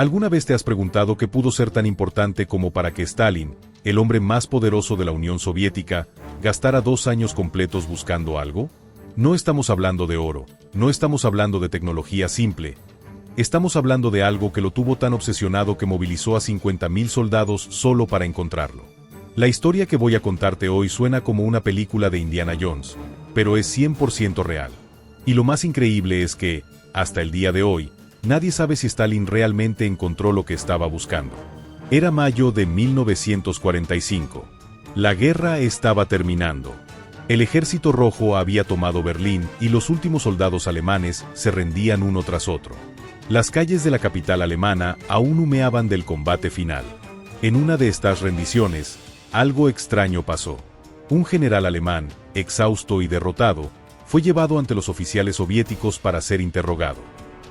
¿Alguna vez te has preguntado qué pudo ser tan importante como para que Stalin, el hombre más poderoso de la Unión Soviética, gastara 2 años completos buscando algo? No estamos hablando de oro, no estamos hablando de tecnología simple. Estamos hablando de algo que lo tuvo tan obsesionado que movilizó a 50.000 soldados solo para encontrarlo. La historia que voy a contarte hoy suena como una película de Indiana Jones, pero es 100% real. Y lo más increíble es que, hasta el día de hoy, nadie sabe si Stalin realmente encontró lo que estaba buscando. Era mayo de 1945. La guerra estaba terminando. El Ejército Rojo había tomado Berlín y los últimos soldados alemanes se rendían uno tras otro. Las calles de la capital alemana aún humeaban del combate final. En una de estas rendiciones, algo extraño pasó. Un general alemán, exhausto y derrotado, fue llevado ante los oficiales soviéticos para ser interrogado.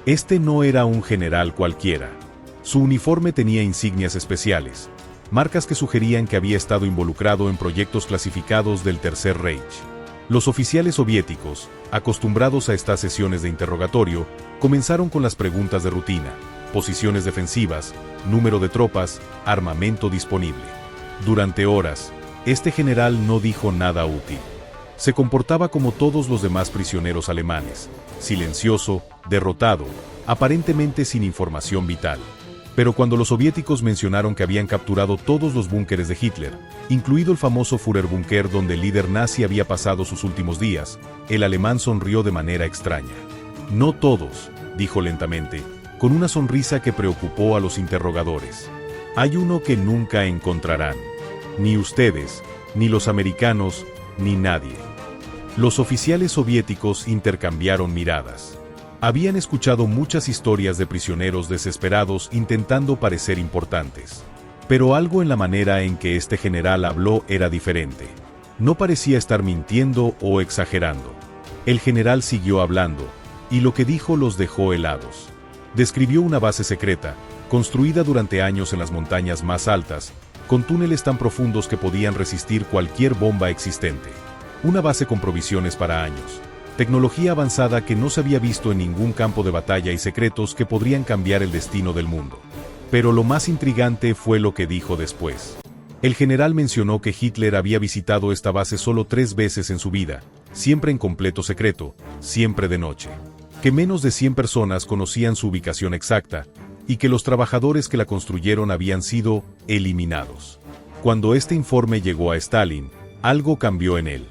Este no era un general cualquiera. Su uniforme tenía insignias especiales, marcas que sugerían que había estado involucrado en proyectos clasificados del Tercer Reich. Los oficiales soviéticos, acostumbrados a estas sesiones de interrogatorio, comenzaron con las preguntas de rutina: posiciones defensivas, número de tropas, armamento disponible. Durante horas, este general no dijo nada útil. Se comportaba como todos los demás prisioneros alemanes, silencioso, derrotado, aparentemente sin información vital. Pero cuando los soviéticos mencionaron que habían capturado todos los búnkeres de Hitler, incluido el famoso Führerbunker donde el líder nazi había pasado sus últimos días, el alemán sonrió de manera extraña. No todos, dijo lentamente, con una sonrisa que preocupó a los interrogadores. Hay uno que nunca encontrarán. Ni ustedes, ni los americanos, ni nadie. Los oficiales soviéticos intercambiaron miradas. Habían escuchado muchas historias de prisioneros desesperados intentando parecer importantes. Pero algo en la manera en que este general habló era diferente. No parecía estar mintiendo o exagerando. El general siguió hablando, y lo que dijo los dejó helados. Describió una base secreta, construida durante años en las montañas más altas, con túneles tan profundos que podían resistir cualquier bomba existente. Una base con provisiones para años. Tecnología avanzada que no se había visto en ningún campo de batalla y secretos que podrían cambiar el destino del mundo. Pero lo más intrigante fue lo que dijo después. El general mencionó que Hitler había visitado esta base solo 3 veces en su vida, siempre en completo secreto, siempre de noche. Que menos de 100 personas conocían su ubicación exacta, y que los trabajadores que la construyeron habían sido eliminados. Cuando este informe llegó a Stalin, algo cambió en él.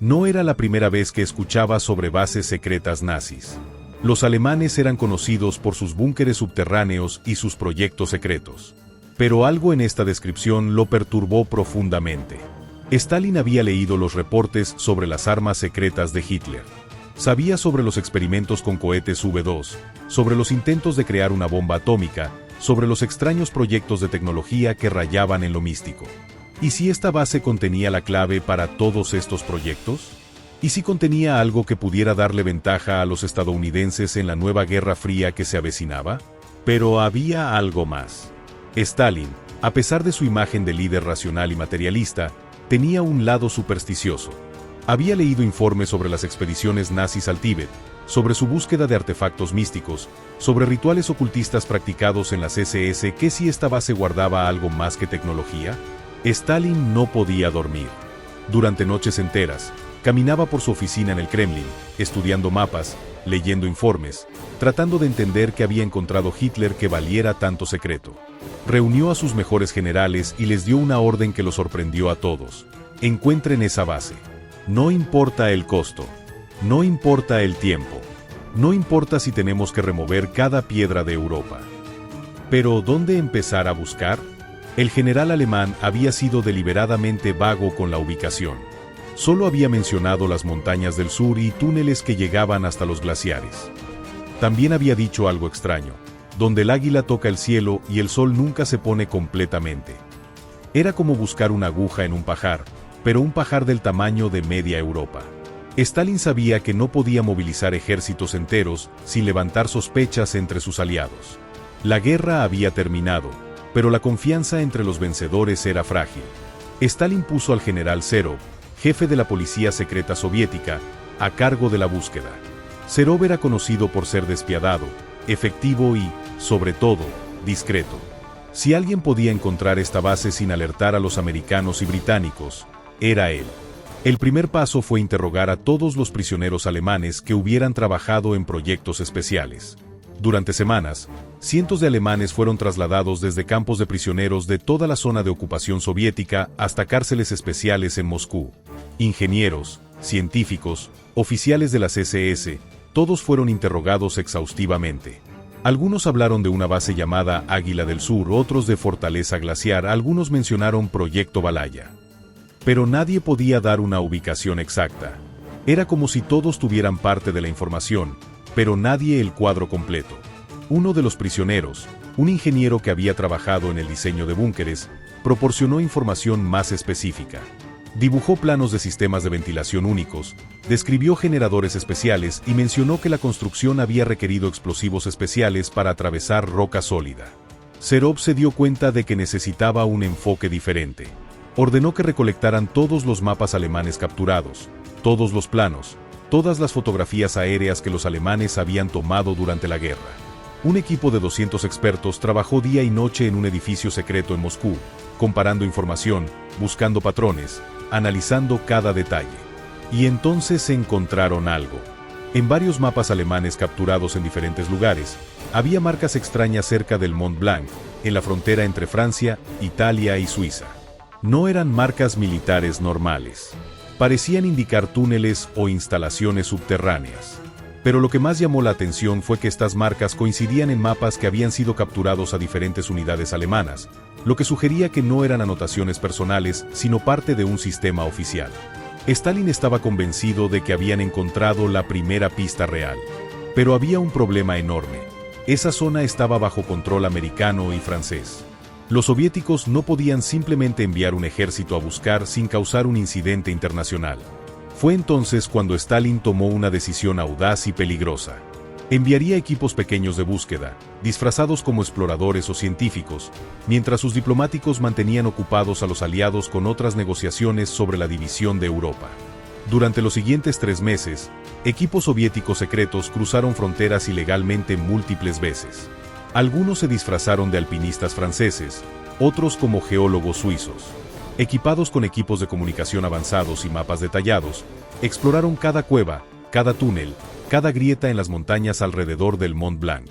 No era la primera vez que escuchaba sobre bases secretas nazis. Los alemanes eran conocidos por sus búnkeres subterráneos y sus proyectos secretos. Pero algo en esta descripción lo perturbó profundamente. Stalin había leído los reportes sobre las armas secretas de Hitler. Sabía sobre los experimentos con cohetes V2, sobre los intentos de crear una bomba atómica, sobre los extraños proyectos de tecnología que rayaban en lo místico. ¿Y si esta base contenía la clave para todos estos proyectos? ¿Y si contenía algo que pudiera darle ventaja a los estadounidenses en la nueva Guerra Fría que se avecinaba? Pero había algo más. Stalin, a pesar de su imagen de líder racional y materialista, tenía un lado supersticioso. Había leído informes sobre las expediciones nazis al Tíbet, sobre su búsqueda de artefactos místicos, sobre rituales ocultistas practicados en las SS. ¿Qué si esta base guardaba algo más que tecnología? Stalin no podía dormir. Durante noches enteras, caminaba por su oficina en el Kremlin, estudiando mapas, leyendo informes, tratando de entender qué había encontrado Hitler que valiera tanto secreto. Reunió a sus mejores generales y les dio una orden que lo sorprendió a todos. Encuentren esa base. No importa el costo. No importa el tiempo. No importa si tenemos que remover cada piedra de Europa. Pero ¿dónde empezar a buscar? El general alemán había sido deliberadamente vago con la ubicación. Solo había mencionado las montañas del sur y túneles que llegaban hasta los glaciares. También había dicho algo extraño, donde el águila toca el cielo y el sol nunca se pone completamente. Era como buscar una aguja en un pajar, pero un pajar del tamaño de media Europa. Stalin sabía que no podía movilizar ejércitos enteros sin levantar sospechas entre sus aliados. La guerra había terminado, pero la confianza entre los vencedores era frágil. Stalin puso al general Serov, jefe de la policía secreta soviética, a cargo de la búsqueda. Serov era conocido por ser despiadado, efectivo y, sobre todo, discreto. Si alguien podía encontrar esta base sin alertar a los americanos y británicos, era él. El primer paso fue interrogar a todos los prisioneros alemanes que hubieran trabajado en proyectos especiales. Durante semanas, cientos de alemanes fueron trasladados desde campos de prisioneros de toda la zona de ocupación soviética hasta cárceles especiales en Moscú. Ingenieros, científicos, oficiales de las SS, todos fueron interrogados exhaustivamente. Algunos hablaron de una base llamada Águila del Sur, otros de Fortaleza Glaciar, algunos mencionaron Proyecto Balaya. Pero nadie podía dar una ubicación exacta. Era como si todos tuvieran parte de la información, pero nadie el cuadro completo. Uno de los prisioneros, un ingeniero que había trabajado en el diseño de búnkeres, proporcionó información más específica. Dibujó planos de sistemas de ventilación únicos, describió generadores especiales y mencionó que la construcción había requerido explosivos especiales para atravesar roca sólida. Serov se dio cuenta de que necesitaba un enfoque diferente. Ordenó que recolectaran todos los mapas alemanes capturados, todos los planos, todas las fotografías aéreas que los alemanes habían tomado durante la guerra. Un equipo de 200 expertos trabajó día y noche en un edificio secreto en Moscú, comparando información, buscando patrones, analizando cada detalle. Y entonces encontraron algo. En varios mapas alemanes capturados en diferentes lugares, había marcas extrañas cerca del Mont Blanc, en la frontera entre Francia, Italia y Suiza. No eran marcas militares normales. Parecían indicar túneles o instalaciones subterráneas. Pero lo que más llamó la atención fue que estas marcas coincidían en mapas que habían sido capturados a diferentes unidades alemanas, lo que sugería que no eran anotaciones personales, sino parte de un sistema oficial. Stalin estaba convencido de que habían encontrado la primera pista real. Pero había un problema enorme. Esa zona estaba bajo control americano y francés. Los soviéticos no podían simplemente enviar un ejército a buscar sin causar un incidente internacional. Fue entonces cuando Stalin tomó una decisión audaz y peligrosa. Enviaría equipos pequeños de búsqueda, disfrazados como exploradores o científicos, mientras sus diplomáticos mantenían ocupados a los aliados con otras negociaciones sobre la división de Europa. Durante los siguientes 3 meses, equipos soviéticos secretos cruzaron fronteras ilegalmente múltiples veces. Algunos se disfrazaron de alpinistas franceses, otros como geólogos suizos. Equipados con equipos de comunicación avanzados y mapas detallados, exploraron cada cueva, cada túnel, cada grieta en las montañas alrededor del Mont Blanc.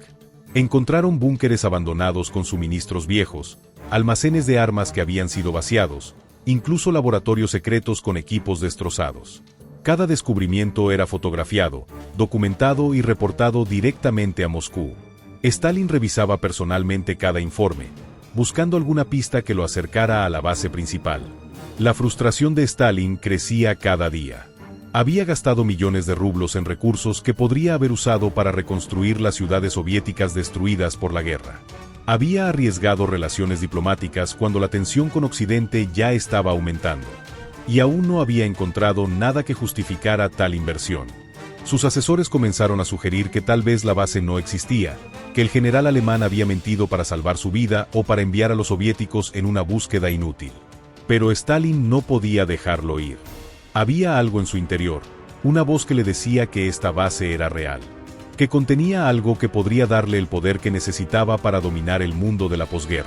Encontraron búnkeres abandonados con suministros viejos, almacenes de armas que habían sido vaciados, incluso laboratorios secretos con equipos destrozados. Cada descubrimiento era fotografiado, documentado y reportado directamente a Moscú. Stalin revisaba personalmente cada informe, buscando alguna pista que lo acercara a la base principal. La frustración de Stalin crecía cada día. Había gastado millones de rublos en recursos que podría haber usado para reconstruir las ciudades soviéticas destruidas por la guerra. Había arriesgado relaciones diplomáticas cuando la tensión con Occidente ya estaba aumentando. Y aún no había encontrado nada que justificara tal inversión. Sus asesores comenzaron a sugerir que tal vez la base no existía, que el general alemán había mentido para salvar su vida o para enviar a los soviéticos en una búsqueda inútil. Pero Stalin no podía dejarlo ir. Había algo en su interior, una voz que le decía que esta base era real, que contenía algo que podría darle el poder que necesitaba para dominar el mundo de la posguerra.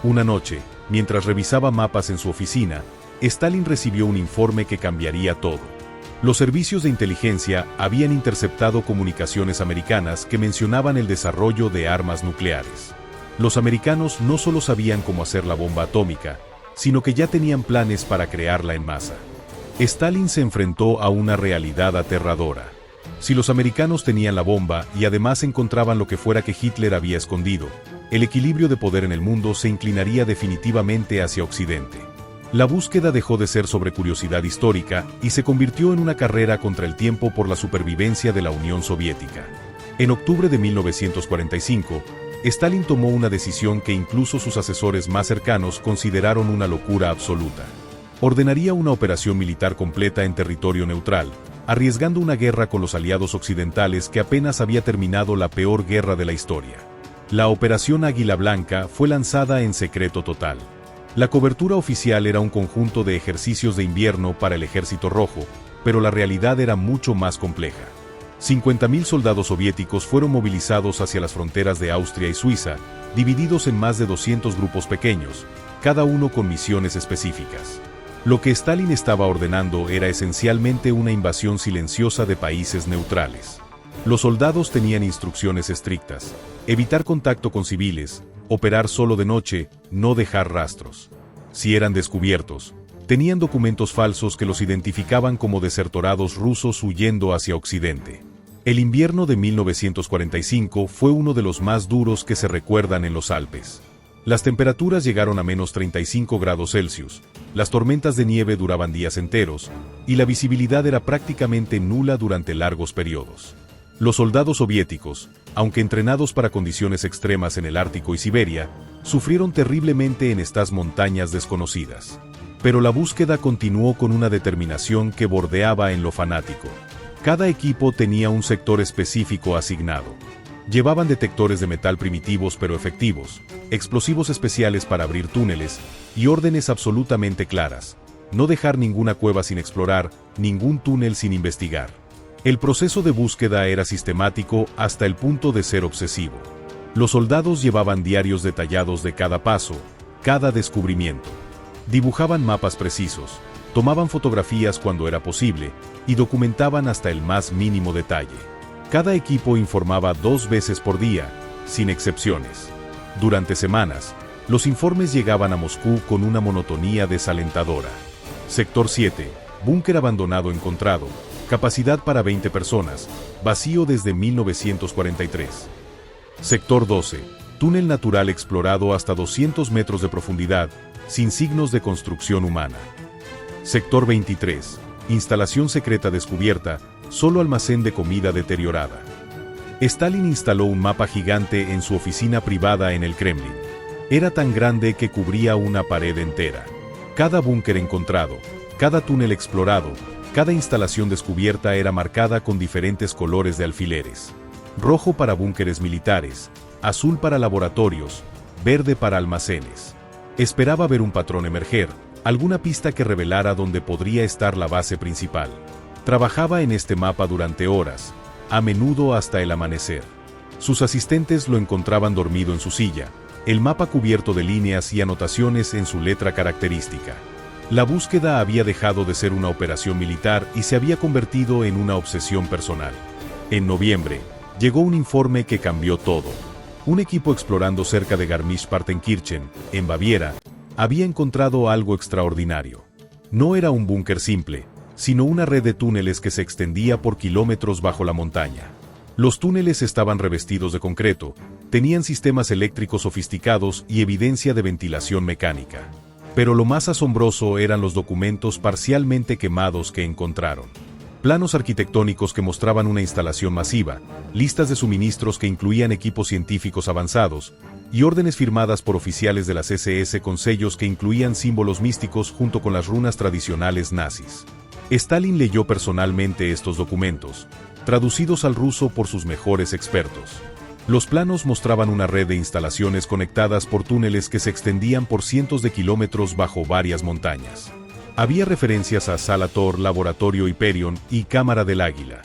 Una noche, mientras revisaba mapas en su oficina, Stalin recibió un informe que cambiaría todo. Los servicios de inteligencia habían interceptado comunicaciones americanas que mencionaban el desarrollo de armas nucleares. Los americanos no solo sabían cómo hacer la bomba atómica, sino que ya tenían planes para crearla en masa. Stalin se enfrentó a una realidad aterradora. Si los americanos tenían la bomba y además encontraban lo que fuera que Hitler había escondido, el equilibrio de poder en el mundo se inclinaría definitivamente hacia Occidente. La búsqueda dejó de ser sobre curiosidad histórica y se convirtió en una carrera contra el tiempo por la supervivencia de la Unión Soviética. En octubre de 1945, Stalin tomó una decisión que incluso sus asesores más cercanos consideraron una locura absoluta. Ordenaría una operación militar completa en territorio neutral, arriesgando una guerra con los aliados occidentales que apenas había terminado la peor guerra de la historia. La Operación Águila Blanca fue lanzada en secreto total. La cobertura oficial era un conjunto de ejercicios de invierno para el Ejército Rojo, pero la realidad era mucho más compleja. 50.000 soldados soviéticos fueron movilizados hacia las fronteras de Austria y Suiza, divididos en más de 200 grupos pequeños, cada uno con misiones específicas. Lo que Stalin estaba ordenando era esencialmente una invasión silenciosa de países neutrales. Los soldados tenían instrucciones estrictas: evitar contacto con civiles, operar solo de noche, no dejar rastros. Si eran descubiertos, tenían documentos falsos que los identificaban como desertorados rusos huyendo hacia Occidente. El invierno de 1945 fue uno de los más duros que se recuerdan en los Alpes. Las temperaturas llegaron a menos 35 grados Celsius, las tormentas de nieve duraban días enteros, y la visibilidad era prácticamente nula durante largos periodos. Los soldados soviéticos, aunque entrenados para condiciones extremas en el Ártico y Siberia, sufrieron terriblemente en estas montañas desconocidas. Pero la búsqueda continuó con una determinación que bordeaba en lo fanático. Cada equipo tenía un sector específico asignado. Llevaban detectores de metal primitivos pero efectivos, explosivos especiales para abrir túneles, y órdenes absolutamente claras: no dejar ninguna cueva sin explorar, ningún túnel sin investigar. El proceso de búsqueda era sistemático hasta el punto de ser obsesivo. Los soldados llevaban diarios detallados de cada paso, cada descubrimiento. Dibujaban mapas precisos, tomaban fotografías cuando era posible, y documentaban hasta el más mínimo detalle. Cada equipo informaba 2 veces por día, sin excepciones. Durante semanas, los informes llegaban a Moscú con una monotonía desalentadora. Sector 7, búnker abandonado encontrado, capacidad para 20 personas, vacío desde 1943. Sector 12, túnel natural explorado hasta 200 metros de profundidad, sin signos de construcción humana. Sector 23, instalación secreta descubierta, solo almacén de comida deteriorada. Stalin instaló un mapa gigante en su oficina privada en el Kremlin. Era tan grande que cubría una pared entera. Cada búnker encontrado, cada túnel explorado, cada instalación descubierta era marcada con diferentes colores de alfileres. Rojo para búnkeres militares, azul para laboratorios, verde para almacenes. Esperaba ver un patrón emerger, alguna pista que revelara dónde podría estar la base principal. Trabajaba en este mapa durante horas, a menudo hasta el amanecer. Sus asistentes lo encontraban dormido en su silla, el mapa cubierto de líneas y anotaciones en su letra característica. La búsqueda había dejado de ser una operación militar y se había convertido en una obsesión personal. En noviembre, llegó un informe que cambió todo. Un equipo explorando cerca de Garmisch-Partenkirchen, en Baviera, había encontrado algo extraordinario. No era un búnker simple, sino una red de túneles que se extendía por kilómetros bajo la montaña. Los túneles estaban revestidos de concreto, tenían sistemas eléctricos sofisticados y evidencia de ventilación mecánica. Pero lo más asombroso eran los documentos parcialmente quemados que encontraron. Planos arquitectónicos que mostraban una instalación masiva, listas de suministros que incluían equipos científicos avanzados, y órdenes firmadas por oficiales de las SS con sellos que incluían símbolos místicos junto con las runas tradicionales nazis. Stalin leyó personalmente estos documentos, traducidos al ruso por sus mejores expertos. Los planos mostraban una red de instalaciones conectadas por túneles que se extendían por cientos de kilómetros bajo varias montañas. Había referencias a Sala Tor, Laboratorio Hyperion y Cámara del Águila.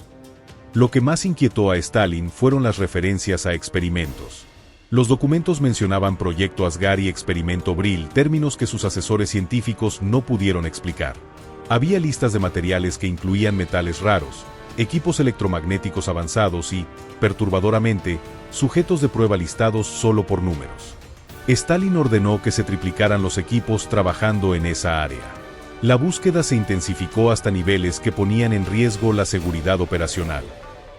Lo que más inquietó a Stalin fueron las referencias a experimentos. Los documentos mencionaban Proyecto Asgard y Experimento Brill, términos que sus asesores científicos no pudieron explicar. Había listas de materiales que incluían metales raros, equipos electromagnéticos avanzados y, perturbadoramente, sujetos de prueba listados solo por números. Stalin ordenó que se triplicaran los equipos trabajando en esa área. La búsqueda se intensificó hasta niveles que ponían en riesgo la seguridad operacional.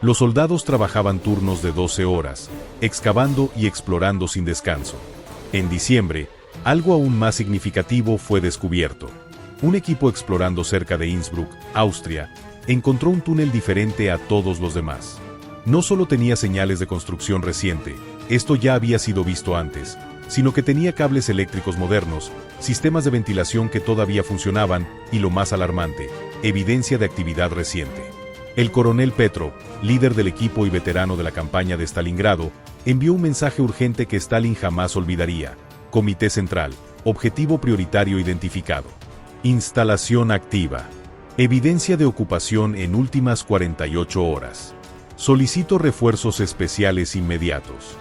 Los soldados trabajaban turnos de 12 horas, excavando y explorando sin descanso. En diciembre, algo aún más significativo fue descubierto. Un equipo explorando cerca de Innsbruck, Austria, encontró un túnel diferente a todos los demás. No solo tenía señales de construcción reciente, esto ya había sido visto antes, sino que tenía cables eléctricos modernos, sistemas de ventilación que todavía funcionaban y, lo más alarmante, evidencia de actividad reciente. El coronel Petrov, líder del equipo y veterano de la campaña de Stalingrado, envió un mensaje urgente que Stalin jamás olvidaría: Comité Central, objetivo prioritario identificado. Instalación activa. Evidencia de ocupación en últimas 48 horas. Solicito refuerzos especiales inmediatos.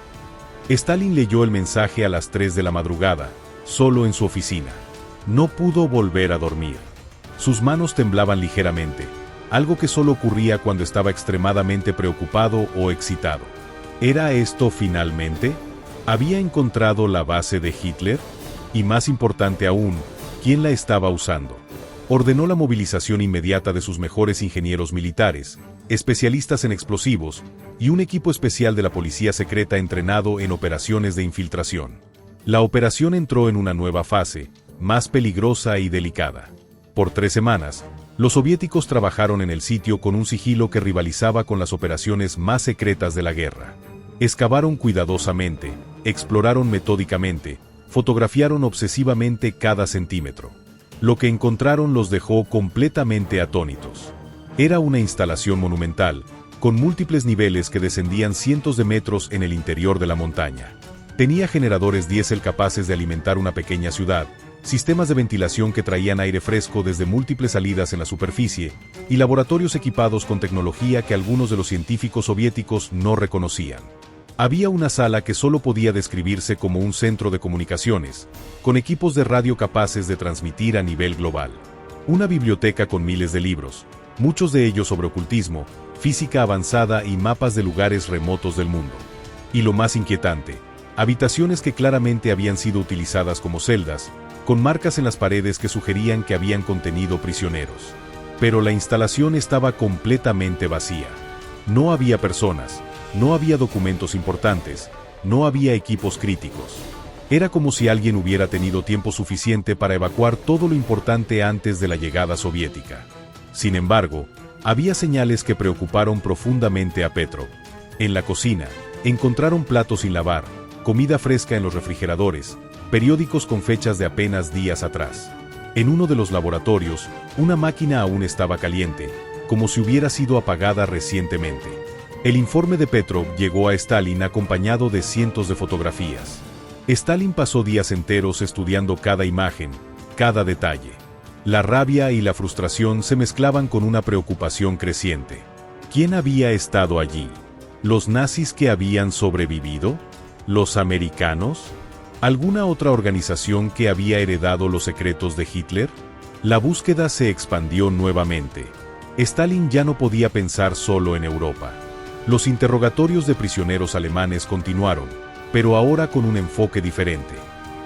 Stalin leyó el mensaje a las 3 de la madrugada, solo en su oficina. No pudo volver a dormir. Sus manos temblaban ligeramente, algo que solo ocurría cuando estaba extremadamente preocupado o excitado. ¿Era esto finalmente? ¿Había encontrado la base de Hitler? Y más importante aún, ¿quién la estaba usando? Ordenó la movilización inmediata de sus mejores ingenieros militares, especialistas en explosivos, y un equipo especial de la policía secreta entrenado en operaciones de infiltración. La operación entró en una nueva fase, más peligrosa y delicada. Por 3 semanas, los soviéticos trabajaron en el sitio con un sigilo que rivalizaba con las operaciones más secretas de la guerra. Excavaron cuidadosamente, exploraron metódicamente, fotografiaron obsesivamente cada centímetro. Lo que encontraron los dejó completamente atónitos. Era una instalación monumental, con múltiples niveles que descendían cientos de metros en el interior de la montaña. Tenía generadores diésel capaces de alimentar una pequeña ciudad, sistemas de ventilación que traían aire fresco desde múltiples salidas en la superficie, y laboratorios equipados con tecnología que algunos de los científicos soviéticos no reconocían. Había una sala que solo podía describirse como un centro de comunicaciones, con equipos de radio capaces de transmitir a nivel global. Una biblioteca con miles de libros, muchos de ellos sobre ocultismo, física avanzada y mapas de lugares remotos del mundo. Y lo más inquietante, habitaciones que claramente habían sido utilizadas como celdas, con marcas en las paredes que sugerían que habían contenido prisioneros. Pero la instalación estaba completamente vacía. No había personas, no había documentos importantes, no había equipos críticos. Era como si alguien hubiera tenido tiempo suficiente para evacuar todo lo importante antes de la llegada soviética. Sin embargo, había señales que preocuparon profundamente a Petrov. En la cocina, encontraron platos sin lavar, comida fresca en los refrigeradores, periódicos con fechas de apenas días atrás. En uno de los laboratorios, una máquina aún estaba caliente, como si hubiera sido apagada recientemente. El informe de Petrov llegó a Stalin acompañado de cientos de fotografías. Stalin pasó días enteros estudiando cada imagen, cada detalle. La rabia y la frustración se mezclaban con una preocupación creciente. ¿Quién había estado allí? ¿Los nazis que habían sobrevivido? ¿Los americanos? ¿Alguna otra organización que había heredado los secretos de Hitler? La búsqueda se expandió nuevamente. Stalin ya no podía pensar solo en Europa. Los interrogatorios de prisioneros alemanes continuaron, pero ahora con un enfoque diferente.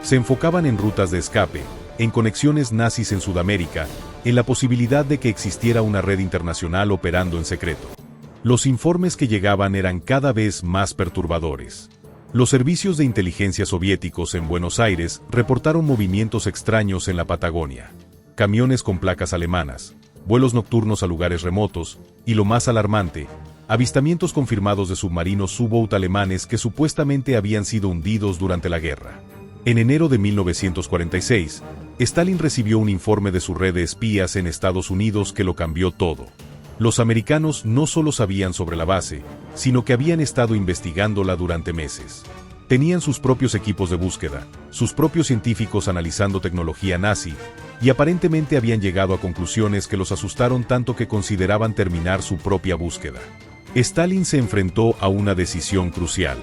Se enfocaban en rutas de escape, en conexiones nazis en Sudamérica, en la posibilidad de que existiera una red internacional operando en secreto. Los informes que llegaban eran cada vez más perturbadores. Los servicios de inteligencia soviéticos en Buenos Aires reportaron movimientos extraños en la Patagonia. Camiones con placas alemanas, vuelos nocturnos a lugares remotos, y lo más alarmante, avistamientos confirmados de submarinos U-boat alemanes que supuestamente habían sido hundidos durante la guerra. En enero de 1946, Stalin recibió un informe de su red de espías en Estados Unidos que lo cambió todo. Los americanos no solo sabían sobre la base, sino que habían estado investigándola durante meses. Tenían sus propios equipos de búsqueda, sus propios científicos analizando tecnología nazi, y aparentemente habían llegado a conclusiones que los asustaron tanto que consideraban terminar su propia búsqueda. Stalin se enfrentó a una decisión crucial.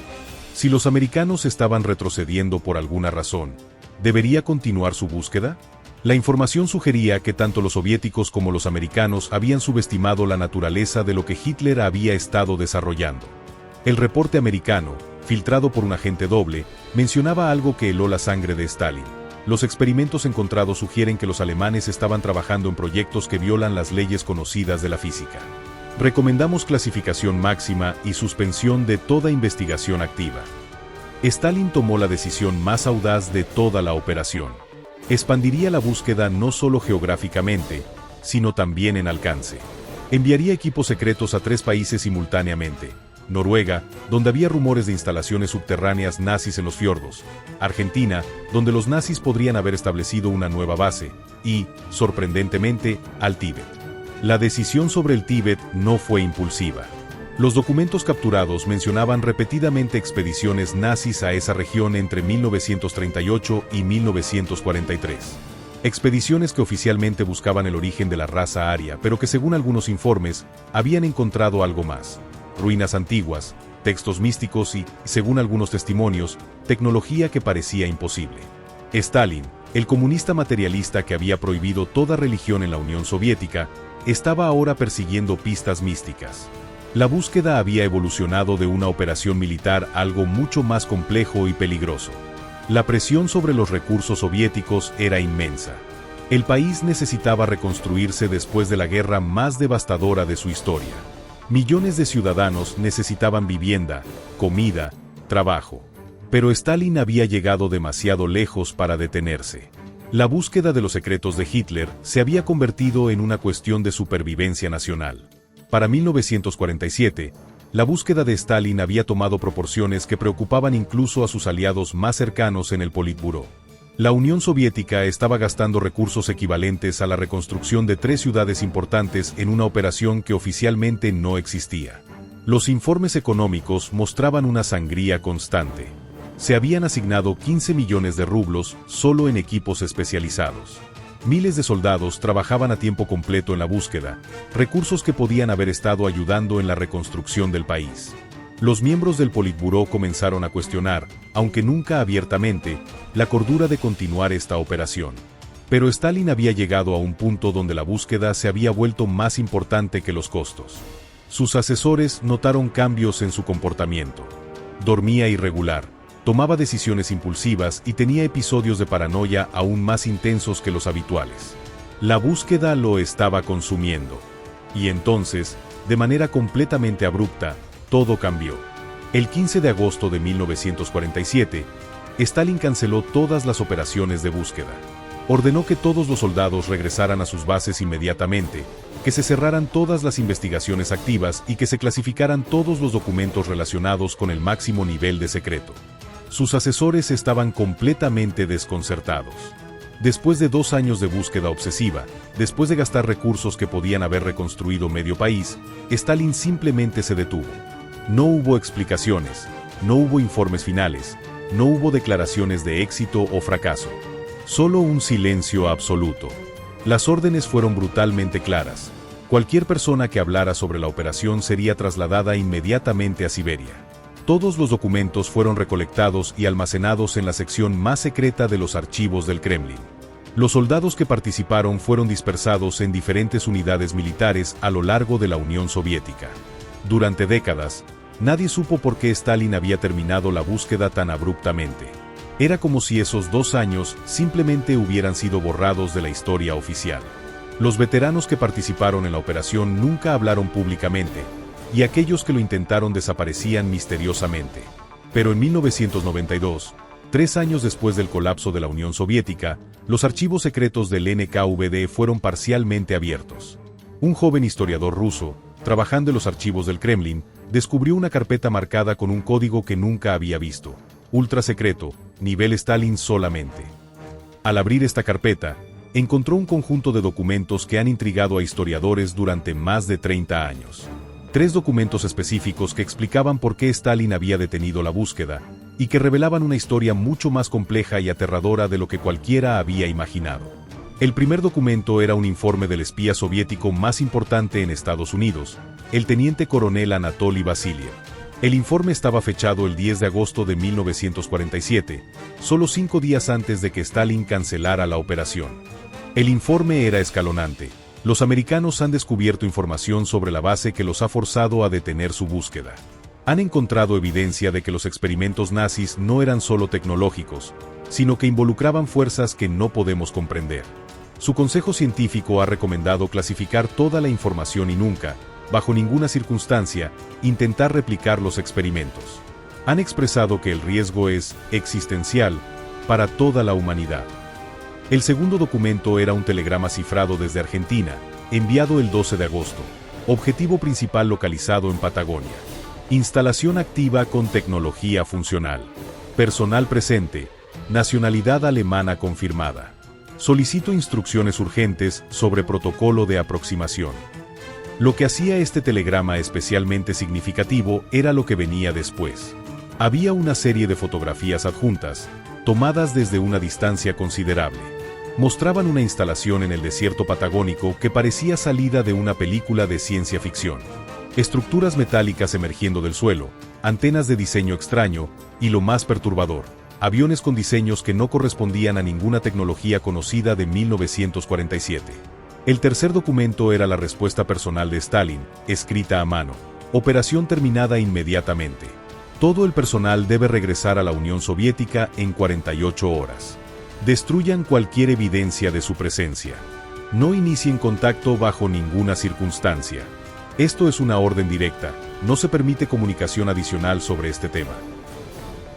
Si los americanos estaban retrocediendo por alguna razón, ¿debería continuar su búsqueda? La información sugería que tanto los soviéticos como los americanos habían subestimado la naturaleza de lo que Hitler había estado desarrollando. El reporte americano, filtrado por un agente doble, mencionaba algo que heló la sangre de Stalin. Los experimentos encontrados sugieren que los alemanes estaban trabajando en proyectos que violan las leyes conocidas de la física. Recomendamos clasificación máxima y suspensión de toda investigación activa. Stalin tomó la decisión más audaz de toda la operación. Expandiría la búsqueda no solo geográficamente, sino también en alcance. Enviaría equipos secretos a 3 países simultáneamente: Noruega, donde había rumores de instalaciones subterráneas nazis en los fiordos; Argentina, donde los nazis podrían haber establecido una nueva base; y, sorprendentemente, al Tíbet. La decisión sobre el Tíbet no fue impulsiva. Los documentos capturados mencionaban repetidamente expediciones nazis a esa región entre 1938 y 1943. Expediciones que oficialmente buscaban el origen de la raza aria, pero que según algunos informes, habían encontrado algo más. ruinas antiguas, textos místicos y, según algunos testimonios, tecnología que parecía imposible. Stalin, el comunista materialista que había prohibido toda religión en la Unión Soviética, estaba ahora persiguiendo pistas místicas. La búsqueda había evolucionado de una operación militar a algo mucho más complejo y peligroso. La presión sobre los recursos soviéticos era inmensa. El país necesitaba reconstruirse después de la guerra más devastadora de su historia. Millones de ciudadanos necesitaban vivienda, comida, trabajo. Pero Stalin había llegado demasiado lejos para detenerse. La búsqueda de los secretos de Hitler se había convertido en una cuestión de supervivencia nacional. Para 1947, la búsqueda de Stalin había tomado proporciones que preocupaban incluso a sus aliados más cercanos en el Politburó. La Unión Soviética estaba gastando recursos equivalentes a la reconstrucción de 3 ciudades importantes en una operación que oficialmente no existía. Los informes económicos mostraban una sangría constante. Se habían asignado 15 millones de rublos solo en equipos especializados. Miles de soldados trabajaban a tiempo completo en la búsqueda, recursos que podían haber estado ayudando en la reconstrucción del país. Los miembros del Politburó comenzaron a cuestionar, aunque nunca abiertamente, la cordura de continuar esta operación. Pero Stalin había llegado a un punto donde la búsqueda se había vuelto más importante que los costos. Sus asesores notaron cambios en su comportamiento. Dormía irregular, tomaba decisiones impulsivas y tenía episodios de paranoia aún más intensos que los habituales. La búsqueda lo estaba consumiendo. Y entonces, de manera completamente abrupta, todo cambió. El 15 de agosto de 1947, Stalin canceló todas las operaciones de búsqueda. Ordenó que todos los soldados regresaran a sus bases inmediatamente, que se cerraran todas las investigaciones activas y que se clasificaran todos los documentos relacionados con el máximo nivel de secreto. Sus asesores estaban completamente desconcertados. Después de 2 años de búsqueda obsesiva, después de gastar recursos que podían haber reconstruido medio país, Stalin simplemente se detuvo. No hubo explicaciones, no hubo informes finales, no hubo declaraciones de éxito o fracaso. Solo un silencio absoluto. Las órdenes fueron brutalmente claras. Cualquier persona que hablara sobre la operación sería trasladada inmediatamente a Siberia. Todos los documentos fueron recolectados y almacenados en la sección más secreta de los archivos del Kremlin. Los soldados que participaron fueron dispersados en diferentes unidades militares a lo largo de la Unión Soviética. Durante décadas, nadie supo por qué Stalin había terminado la búsqueda tan abruptamente. Era como si esos 2 años simplemente hubieran sido borrados de la historia oficial. Los veteranos que participaron en la operación nunca hablaron públicamente, y aquellos que lo intentaron desaparecían misteriosamente. Pero en 1992, 3 años después del colapso de la Unión Soviética, los archivos secretos del NKVD fueron parcialmente abiertos. Un joven historiador ruso, trabajando en los archivos del Kremlin, descubrió una carpeta marcada con un código que nunca había visto. Ultra secreto, nivel Stalin solamente. Al abrir esta carpeta, encontró un conjunto de documentos que han intrigado a historiadores durante más de 30 años. 3 documentos específicos que explicaban por qué Stalin había detenido la búsqueda, y que revelaban una historia mucho más compleja y aterradora de lo que cualquiera había imaginado. El primer documento era un informe del espía soviético más importante en Estados Unidos, el teniente coronel Anatoly Vasiliev. El informe estaba fechado el 10 de agosto de 1947, solo 5 días antes de que Stalin cancelara la operación. El informe era escalonante. Los americanos han descubierto información sobre la base que los ha forzado a detener su búsqueda. Han encontrado evidencia de que los experimentos nazis no eran solo tecnológicos, sino que involucraban fuerzas que no podemos comprender. Su consejo científico ha recomendado clasificar toda la información y nunca, bajo ninguna circunstancia, intentar replicar los experimentos. Han expresado que el riesgo es existencial para toda la humanidad. El segundo documento era un telegrama cifrado desde Argentina, enviado el 12 de agosto. Objetivo principal localizado en Patagonia. Instalación activa con tecnología funcional. Personal presente. Nacionalidad alemana confirmada. Solicito instrucciones urgentes sobre protocolo de aproximación. Lo que hacía este telegrama especialmente significativo era lo que venía después. Había una serie de fotografías adjuntas, tomadas desde una distancia considerable. Mostraban una instalación en el desierto patagónico que parecía salida de una película de ciencia ficción. estructuras metálicas emergiendo del suelo, antenas de diseño extraño, y lo más perturbador, aviones con diseños que no correspondían a ninguna tecnología conocida de 1947. El tercer documento era la respuesta personal de Stalin, escrita a mano. Operación terminada inmediatamente. Todo el personal debe regresar a la Unión Soviética en 48 horas. Destruyan cualquier evidencia de su presencia. No inicien contacto bajo ninguna circunstancia. Esto es una orden directa, no se permite comunicación adicional sobre este tema.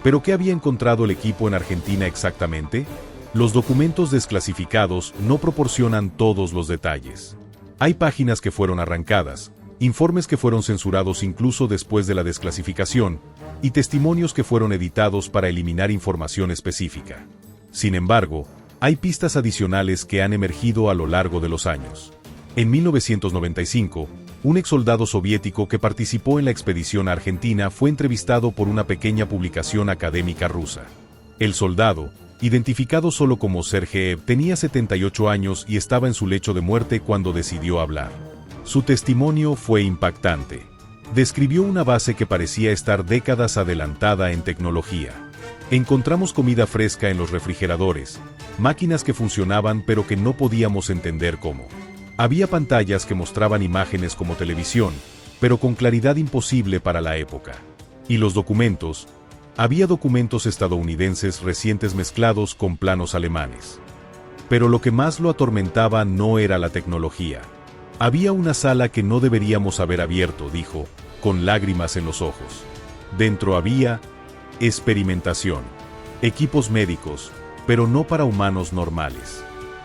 ¿Pero qué había encontrado el equipo en Argentina exactamente? Los documentos desclasificados no proporcionan todos los detalles. Hay páginas que fueron arrancadas, informes que fueron censurados incluso después de la desclasificación, y testimonios que fueron editados para eliminar información específica. Sin embargo, hay pistas adicionales que han emergido a lo largo de los años. En 1995, un exsoldado soviético que participó en la expedición a Argentina fue entrevistado por una pequeña publicación académica rusa. El soldado, identificado solo como Sergeev, tenía 78 años y estaba en su lecho de muerte cuando decidió hablar. Su testimonio fue impactante. Describió una base que parecía estar décadas adelantada en tecnología. Encontramos comida fresca en los refrigeradores, máquinas que funcionaban pero que no podíamos entender cómo. Había pantallas que mostraban imágenes como televisión, pero con claridad imposible para la época. Y los documentos. Había documentos estadounidenses recientes mezclados con planos alemanes. Pero lo que más lo atormentaba no era la tecnología. Había una sala que no deberíamos haber abierto, dijo, con lágrimas en los ojos. Dentro había experimentación, equipos médicos, pero no para humanos normales.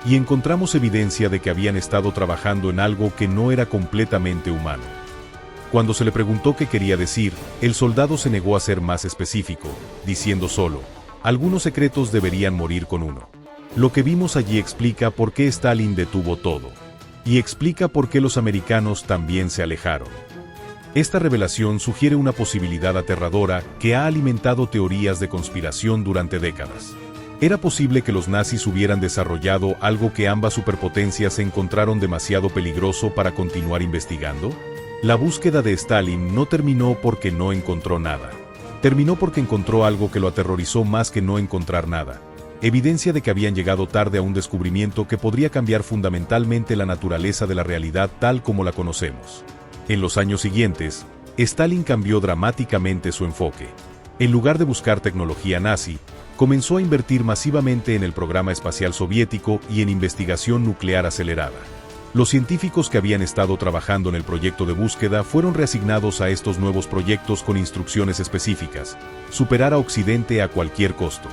Y encontramos evidencia de que habían estado trabajando en algo que no era completamente humano. Cuando se le preguntó qué quería decir, el soldado se negó a ser más específico, diciendo solo, algunos secretos deberían morir con uno. Lo que vimos allí explica por qué Stalin detuvo todo. Y explica por qué los americanos también se alejaron. Esta revelación sugiere una posibilidad aterradora que ha alimentado teorías de conspiración durante décadas. ¿Era posible que los nazis hubieran desarrollado algo que ambas superpotencias encontraron demasiado peligroso para continuar investigando? La búsqueda de Stalin no terminó porque no encontró nada. Terminó porque encontró algo que lo aterrorizó más que no encontrar nada. Evidencia de que habían llegado tarde a un descubrimiento que podría cambiar fundamentalmente la naturaleza de la realidad tal como la conocemos. En los años siguientes, Stalin cambió dramáticamente su enfoque. En lugar de buscar tecnología nazi, comenzó a invertir masivamente en el programa espacial soviético y en investigación nuclear acelerada. Los científicos que habían estado trabajando en el proyecto de búsqueda fueron reasignados a estos nuevos proyectos con instrucciones específicas: superar a Occidente a cualquier costo.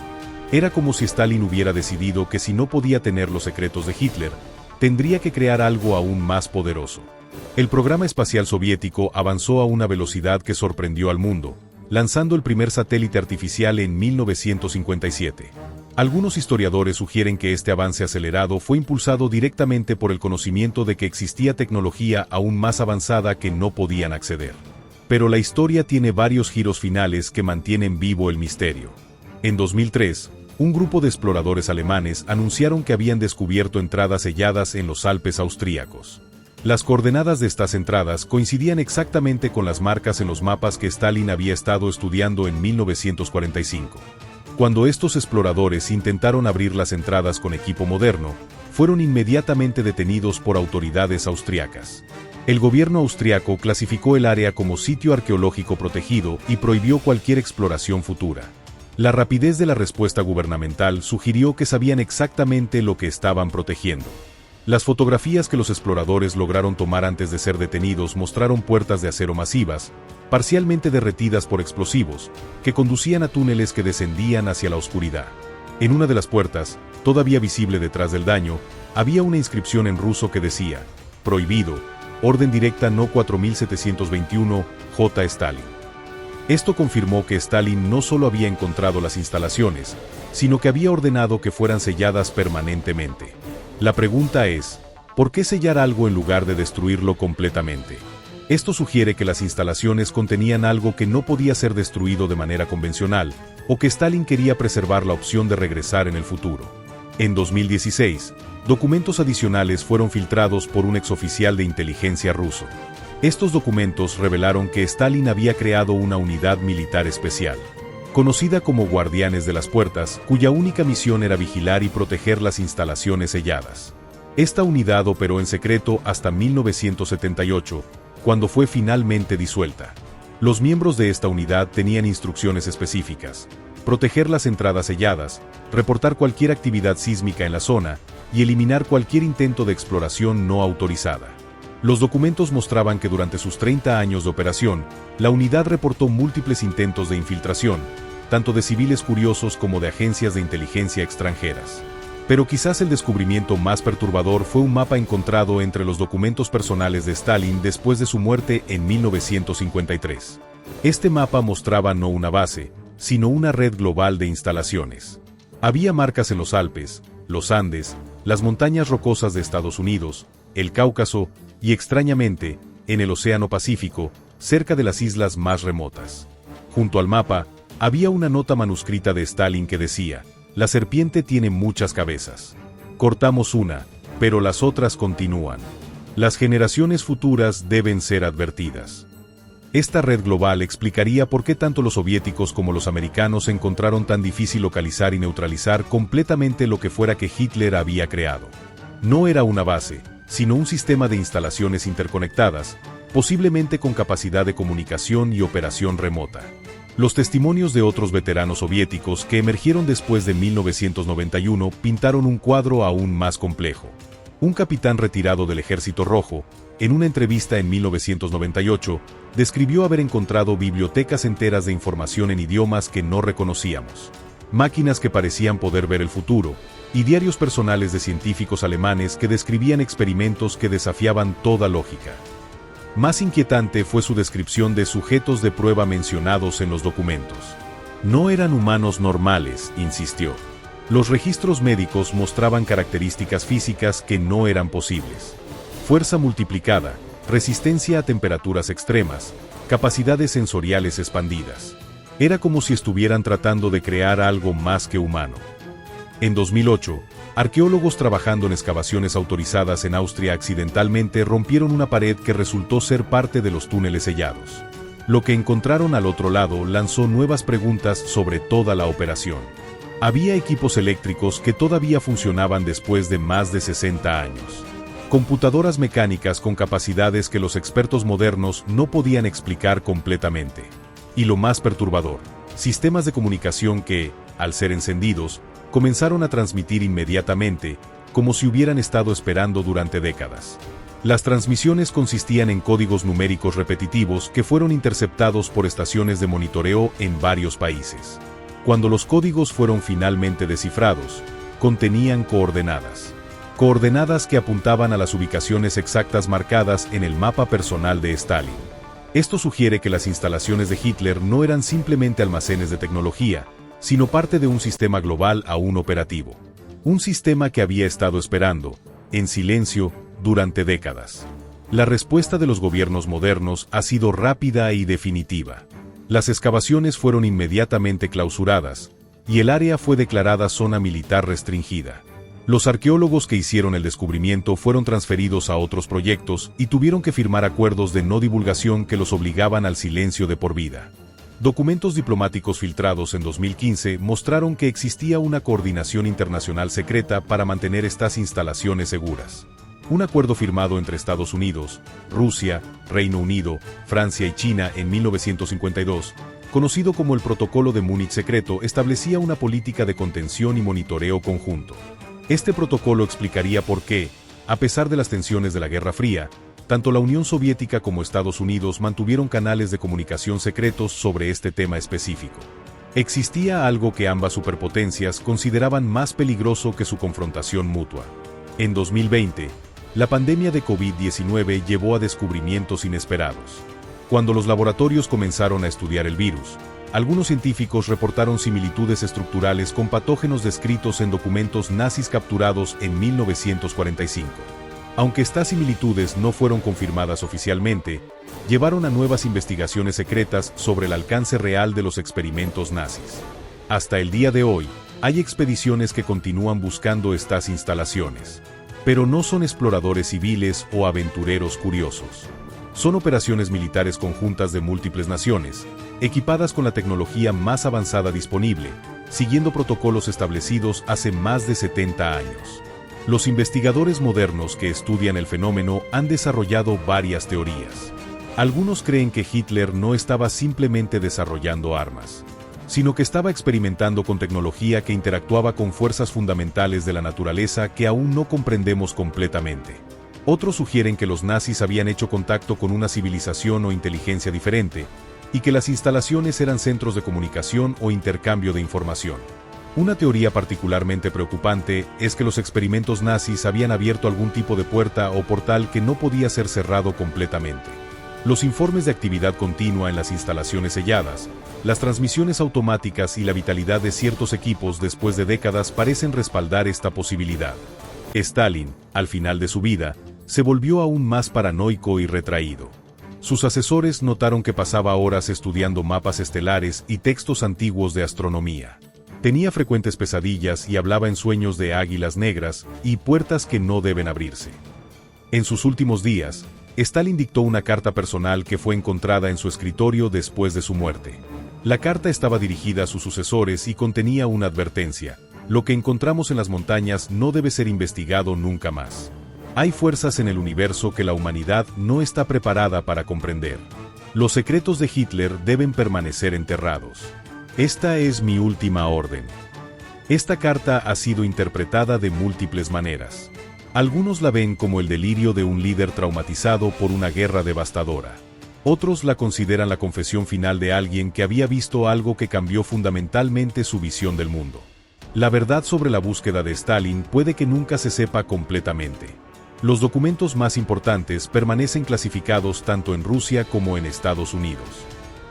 Era como si Stalin hubiera decidido que si no podía tener los secretos de Hitler, tendría que crear algo aún más poderoso. El programa espacial soviético avanzó a una velocidad que sorprendió al mundo, lanzando el primer satélite artificial en 1957. Algunos historiadores sugieren que este avance acelerado fue impulsado directamente por el conocimiento de que existía tecnología aún más avanzada que no podían acceder. Pero la historia tiene varios giros finales que mantienen vivo el misterio. En 2003, un grupo de exploradores alemanes anunciaron que habían descubierto entradas selladas en los Alpes austríacos. Las coordenadas de estas entradas coincidían exactamente con las marcas en los mapas que Stalin había estado estudiando en 1945. Cuando estos exploradores intentaron abrir las entradas con equipo moderno, fueron inmediatamente detenidos por autoridades austriacas. El gobierno austriaco clasificó el área como sitio arqueológico protegido y prohibió cualquier exploración futura. La rapidez de la respuesta gubernamental sugirió que sabían exactamente lo que estaban protegiendo. Las fotografías que los exploradores lograron tomar antes de ser detenidos mostraron puertas de acero masivas, parcialmente derretidas por explosivos, que conducían a túneles que descendían hacia la oscuridad. En una de las puertas, todavía visible detrás del daño, había una inscripción en ruso que decía: prohibido, orden directa no 4721, J. Stalin. Esto confirmó que Stalin no solo había encontrado las instalaciones, sino que había ordenado que fueran selladas permanentemente. La pregunta es, ¿por qué sellar algo en lugar de destruirlo completamente? Esto sugiere que las instalaciones contenían algo que no podía ser destruido de manera convencional, o que Stalin quería preservar la opción de regresar en el futuro. En 2016, documentos adicionales fueron filtrados por un exoficial de inteligencia ruso. Estos documentos revelaron que Stalin había creado una unidad militar especial, conocida como Guardianes de las Puertas, cuya única misión era vigilar y proteger las instalaciones selladas. Esta unidad operó en secreto hasta 1978, cuando fue finalmente disuelta. Los miembros de esta unidad tenían instrucciones específicas: proteger las entradas selladas, reportar cualquier actividad sísmica en la zona y eliminar cualquier intento de exploración no autorizada. Los documentos mostraban que durante sus 30 años de operación, la unidad reportó múltiples intentos de infiltración, tanto de civiles curiosos como de agencias de inteligencia extranjeras. Pero quizás el descubrimiento más perturbador fue un mapa encontrado entre los documentos personales de Stalin después de su muerte en 1953. Este mapa mostraba no una base, sino una red global de instalaciones. Había marcas en los Alpes, los Andes, las montañas rocosas de Estados Unidos, el Cáucaso y, extrañamente, en el Océano Pacífico, cerca de las islas más remotas. Junto al mapa, había una nota manuscrita de Stalin que decía: «La serpiente tiene muchas cabezas. Cortamos una, pero las otras continúan. Las generaciones futuras deben ser advertidas». Esta red global explicaría por qué tanto los soviéticos como los americanos encontraron tan difícil localizar y neutralizar completamente lo que fuera que Hitler había creado. No era una base, sino un sistema de instalaciones interconectadas, posiblemente con capacidad de comunicación y operación remota. Los testimonios de otros veteranos soviéticos que emergieron después de 1991 pintaron un cuadro aún más complejo. Un capitán retirado del Ejército Rojo, en una entrevista en 1998, describió haber encontrado bibliotecas enteras de información en idiomas que no reconocíamos, máquinas que parecían poder ver el futuro, y diarios personales de científicos alemanes que describían experimentos que desafiaban toda lógica. Más inquietante fue su descripción de sujetos de prueba mencionados en los documentos. No eran humanos normales, insistió. Los registros médicos mostraban características físicas que no eran posibles: fuerza multiplicada, resistencia a temperaturas extremas, capacidades sensoriales expandidas. Era como si estuvieran tratando de crear algo más que humano. En 2008, arqueólogos trabajando en excavaciones autorizadas en Austria accidentalmente rompieron una pared que resultó ser parte de los túneles sellados. Lo que encontraron al otro lado lanzó nuevas preguntas sobre toda la operación. Había equipos eléctricos que todavía funcionaban después de más de 60 años. Computadoras mecánicas con capacidades que los expertos modernos no podían explicar completamente. Y lo más perturbador, sistemas de comunicación que, al ser encendidos, comenzaron a transmitir inmediatamente, como si hubieran estado esperando durante décadas. Las transmisiones consistían en códigos numéricos repetitivos que fueron interceptados por estaciones de monitoreo en varios países. Cuando los códigos fueron finalmente descifrados, contenían coordenadas. Coordenadas que apuntaban a las ubicaciones exactas marcadas en el mapa personal de Stalin. Esto sugiere que las instalaciones de Hitler no eran simplemente almacenes de tecnología, sino parte de un sistema global aún operativo. Un sistema que había estado esperando, en silencio, durante décadas. La respuesta de los gobiernos modernos ha sido rápida y definitiva. Las excavaciones fueron inmediatamente clausuradas, y el área fue declarada zona militar restringida. Los arqueólogos que hicieron el descubrimiento fueron transferidos a otros proyectos y tuvieron que firmar acuerdos de no divulgación que los obligaban al silencio de por vida. Documentos diplomáticos filtrados en 2015 mostraron que existía una coordinación internacional secreta para mantener estas instalaciones seguras. Un acuerdo firmado entre Estados Unidos, Rusia, Reino Unido, Francia y China en 1952, conocido como el Protocolo de Múnich secreto, establecía una política de contención y monitoreo conjunto. Este protocolo explicaría por qué, a pesar de las tensiones de la Guerra Fría, tanto la Unión Soviética como Estados Unidos mantuvieron canales de comunicación secretos sobre este tema específico. Existía algo que ambas superpotencias consideraban más peligroso que su confrontación mutua. En 2020, la pandemia de COVID-19 llevó a descubrimientos inesperados. Cuando los laboratorios comenzaron a estudiar el virus, algunos científicos reportaron similitudes estructurales con patógenos descritos en documentos nazis capturados en 1945. Aunque estas similitudes no fueron confirmadas oficialmente, llevaron a nuevas investigaciones secretas sobre el alcance real de los experimentos nazis. Hasta el día de hoy, hay expediciones que continúan buscando estas instalaciones, pero no son exploradores civiles o aventureros curiosos. Son operaciones militares conjuntas de múltiples naciones, equipadas con la tecnología más avanzada disponible, siguiendo protocolos establecidos hace más de 70 años. Los investigadores modernos que estudian el fenómeno han desarrollado varias teorías. Algunos creen que Hitler no estaba simplemente desarrollando armas, sino que estaba experimentando con tecnología que interactuaba con fuerzas fundamentales de la naturaleza que aún no comprendemos completamente. Otros sugieren que los nazis habían hecho contacto con una civilización o inteligencia diferente, y que las instalaciones eran centros de comunicación o intercambio de información. Una teoría particularmente preocupante es que los experimentos nazis habían abierto algún tipo de puerta o portal que no podía ser cerrado completamente. Los informes de actividad continua en las instalaciones selladas, las transmisiones automáticas y la vitalidad de ciertos equipos después de décadas parecen respaldar esta posibilidad. Stalin, al final de su vida, se volvió aún más paranoico y retraído. Sus asesores notaron que pasaba horas estudiando mapas estelares y textos antiguos de astronomía. Tenía frecuentes pesadillas y hablaba en sueños de águilas negras y puertas que no deben abrirse. En sus últimos días, Stalin dictó una carta personal que fue encontrada en su escritorio después de su muerte. La carta estaba dirigida a sus sucesores y contenía una advertencia: lo que encontramos en las montañas no debe ser investigado nunca más. Hay fuerzas en el universo que la humanidad no está preparada para comprender. Los secretos de Hitler deben permanecer enterrados. Esta es mi última orden. Esta carta ha sido interpretada de múltiples maneras. Algunos la ven como el delirio de un líder traumatizado por una guerra devastadora. Otros la consideran la confesión final de alguien que había visto algo que cambió fundamentalmente su visión del mundo. La verdad sobre la búsqueda de Stalin puede que nunca se sepa completamente. Los documentos más importantes permanecen clasificados tanto en Rusia como en Estados Unidos.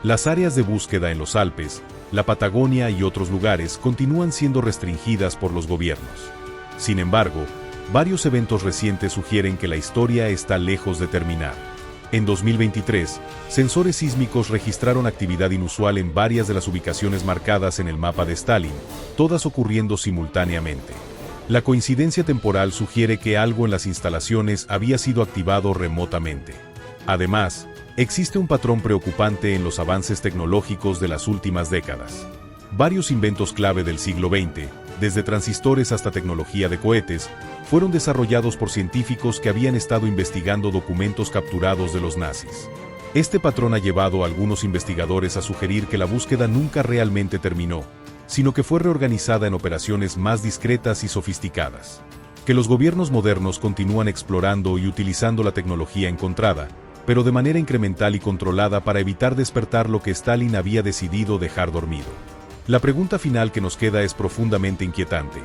Las áreas de búsqueda en los Alpes, la Patagonia y otros lugares continúan siendo restringidas por los gobiernos. Sin embargo, varios eventos recientes sugieren que la historia está lejos de terminar. En 2023, sensores sísmicos registraron actividad inusual en varias de las ubicaciones marcadas en el mapa de Stalin, todas ocurriendo simultáneamente. La coincidencia temporal sugiere que algo en las instalaciones había sido activado remotamente. Además, existe un patrón preocupante en los avances tecnológicos de las últimas décadas. Varios inventos clave del siglo XX, desde transistores hasta tecnología de cohetes, fueron desarrollados por científicos que habían estado investigando documentos capturados de los nazis. Este patrón ha llevado a algunos investigadores a sugerir que la búsqueda nunca realmente terminó, sino que fue reorganizada en operaciones más discretas y sofisticadas. Que los gobiernos modernos continúan explorando y utilizando la tecnología encontrada, pero de manera incremental y controlada para evitar despertar lo que Stalin había decidido dejar dormido. La pregunta final que nos queda es profundamente inquietante.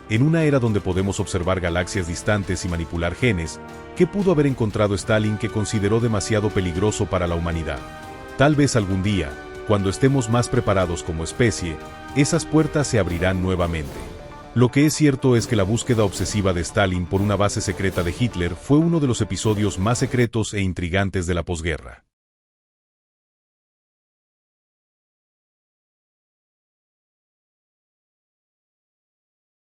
En una era donde podemos observar galaxias distantes y manipular genes, ¿qué pudo haber encontrado Stalin que consideró demasiado peligroso para la humanidad? Tal vez algún día, cuando estemos más preparados como especie, esas puertas se abrirán nuevamente. Lo que es cierto es que la búsqueda obsesiva de Stalin por una base secreta de Hitler fue uno de los episodios más secretos e intrigantes de la posguerra.